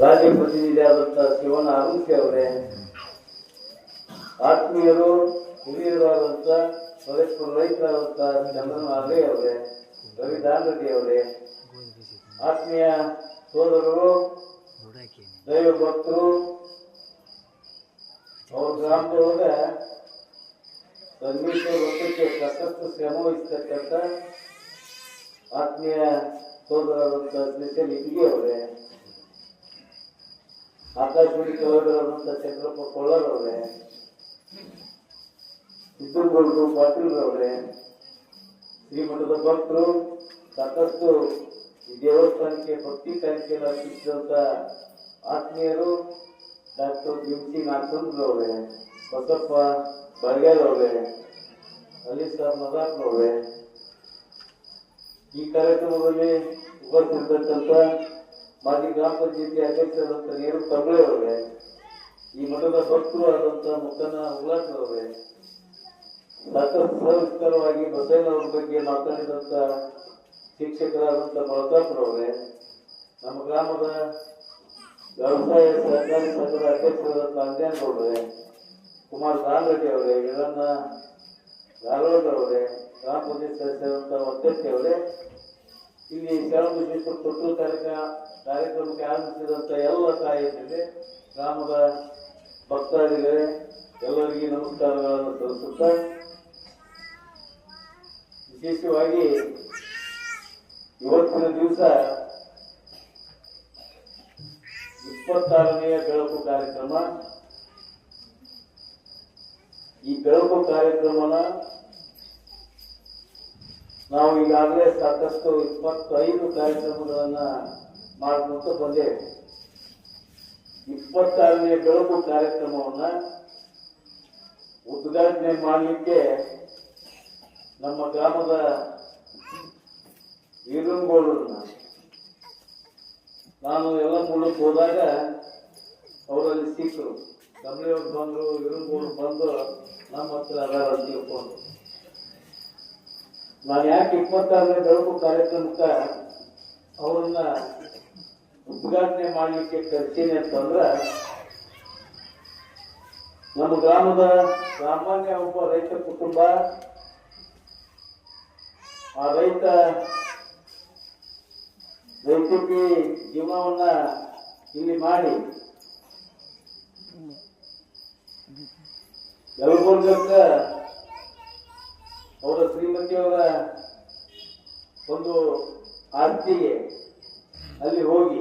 ರಾಜ್ಯ ಪ್ರತಿನಿಧಿಯಾದಂತಹ ಶಿವನ ಅರುಂಕೆ ಅವರೇ, ಆತ್ಮೀಯರು ಹಿರಿಯರಾದಂಥ ಸ್ವದೇಶಪುರ ರೈತರಾದಂತಹ ಚಂದ್ರನ ಅಲೆ ಅವರೇ, ರವಿ ದಾಂಡರೆಡ್ಡಿ ಅವರೇ, ಆತ್ಮೀಯ ಸೋದರರು, ದೈವ ಭಕ್ತರು, ಅವ್ರ ಗ್ರಾಮದೊಳಗೆ ಸಂಗೀತ ವೃತ್ತಕ್ಕೆ ಸಾಕಷ್ಟು ಶ್ರಮ ವಹಿಸ್ತಕ್ಕಂಥ ಆತ್ಮೀಯ ಸೋದರರಾದಂತಹ ಸ್ಪೆಷಲ್ ಇಟ್ಟಿಗೆ ಅವರೇ, ಆಕಾಶವಾಣಿ ಕಲಾವಿದರಾದಂತಹ ಚಂದ್ರಪ್ಪ ಕೊಳ್ಳರ್ ಅವರೇ, ಸಿದ್ದಗೌಡರು ಪಾಟೀಲ್ ಅವರೇ, ಶ್ರೀಮಠದ ಭಕ್ತರು, ಸಾಕಷ್ಟು ಈ ದೇವಸ್ಥಾನಕ್ಕೆ ಭಕ್ತಿ ಕಾಣಿಕೆಯನ್ನು ಅರ್ಪಿಸಿದಂತ ಆತ್ಮೀಯರು, ಡಾಕ್ಟರ್ ಬಿಂಸಿ ನಾಗಚಂದ್ರ ಅವರೇ, ಬಸಪ್ಪ ಬಳ್ಗೇರ್ ಅವರೇ, ಅಲಿ ಸಾಬ್ ಮದಾಕ್ ಅವರೇ, ಈ ಕಾರ್ಯಕ್ರಮದಲ್ಲಿ ಉಪಸ್ಥಿತಕ್ಕಂಥ ಮಾಜಿ ಗ್ರಾಮ ಪಂಚಾಯತಿ ಅಧ್ಯಕ್ಷರಾದಂಥ ನೀರು ಕಂಬಳೆ ಅವರೇ, ಈ ಮಠದ ಭಕ್ತರು ಆದಂತಹ ಮುಖನ ಉಲ್ಲಾಸ್ ಅವರೇ, ಸಾಕಷ್ಟು ಸವಿಸ್ತಾರವಾಗಿ ಬಸಯ್ಯನವ್ರ ಬಗ್ಗೆ ಮಾತನಾಡಿದಂತ ಶಿಕ್ಷಕರಾದಂಥ ಬಳಕಾಪುರವರೇ, ನಮ್ಮ ಗ್ರಾಮದ ವ್ಯವಸಾಯ ಸಹಕಾರಿ ಸಂಘದ ಅಧ್ಯಕ್ಷರಾದಂಥ ಅಂಜನಗೌಡರೇ, ಕುಮಾರ್ ದಾಂಡರೆಡ್ಡಿ ಅವರೇ, ವೀರಣ್ಣ ಗಾರೋಡ್ ಅವರೇ, ಗ್ರಾಮ ಪಂಚಾಯತ್ ಸದಸ್ಯರಾದಂಥ ಒತ್ತಟ್ಟಿ ಅವರೇ, ಇಲ್ಲಿ ಶರಣಬಸವೇಶ್ವರ ತೊಟ್ಟು ಕಾರ್ಯಕ್ರಮಕ್ಕೆ ಆಗಮಿಸಿದಂಥ ಎಲ್ಲ ತಾಯಿಯರಿಗೆ, ಗ್ರಾಮದ ಭಕ್ತಾದಿಗಳೇ, ಎಲ್ಲರಿಗೆ ನಮಸ್ಕಾರಗಳನ್ನು ಸಲ್ಲಿಸುತ್ತಾ, ವಿಶೇಷವಾಗಿ ಇವತ್ತಿನ ದಿವಸ 26ನೇ ಬೆಳಕು ಕಾರ್ಯಕ್ರಮ. ಈ ಬೆಳಕು ಕಾರ್ಯಕ್ರಮನ ನಾವು ಈಗಾಗಲೇ ಸಾಕಷ್ಟು 25 ಕಾರ್ಯಕ್ರಮಗಳನ್ನ ಮಾಡ್ಕೊಂತ ಬಂದೇವೆ. 26ನೇ ಬೆಳಕು ಕಾರ್ಯಕ್ರಮವನ್ನ ಉದ್ಘಾಟನೆ ಮಾಡಲಿಕ್ಕೆ ನಮ್ಮ ಗ್ರಾಮದ ವೀರನ್ಗೌಡರನ್ನ ನಾನು ಎಲ್ಲ ಮೂಲಕ್ಕೆ ಹೋದಾಗ ಅವರಲ್ಲಿ ಸಿಕ್ಕರು. ಕಂಬಳಿಯವ್ರು ಬಂದ್ರು, ವೀರನ್ಗೌಡರು ಬಂದು ನಮ್ಮ ಹತ್ರ ಅದಾರ ಅಂತ ತಿಳ್ಕೊಂಡು ನಾನು ಯಾಕೆ 26ನೇ ಬೆಳಕು ಕಾರ್ಯಕ್ರಮಕ್ಕೆ ಅವರನ್ನ ಉದ್ಘಾಟನೆ ಮಾಡಲಿಕ್ಕೆ ಕರ್ತೀನಿ ಅಂತಂದ್ರ, ನಮ್ಮ ಗ್ರಾಮದ ಸಾಮಾನ್ಯ ಒಬ್ಬ ರೈತ ಕುಟುಂಬ, ಆ ರೈತಕಿ ಜೀವನವನ್ನ ಇಲ್ಲಿ ಮಾಡಿ ಯಲಬುರ್ಗಕ್ಕ ಅವರ ಶ್ರೀಮತಿಯವರ ಒಂದು ಆಸ್ತಿಗೆ ಅಲ್ಲಿ ಹೋಗಿ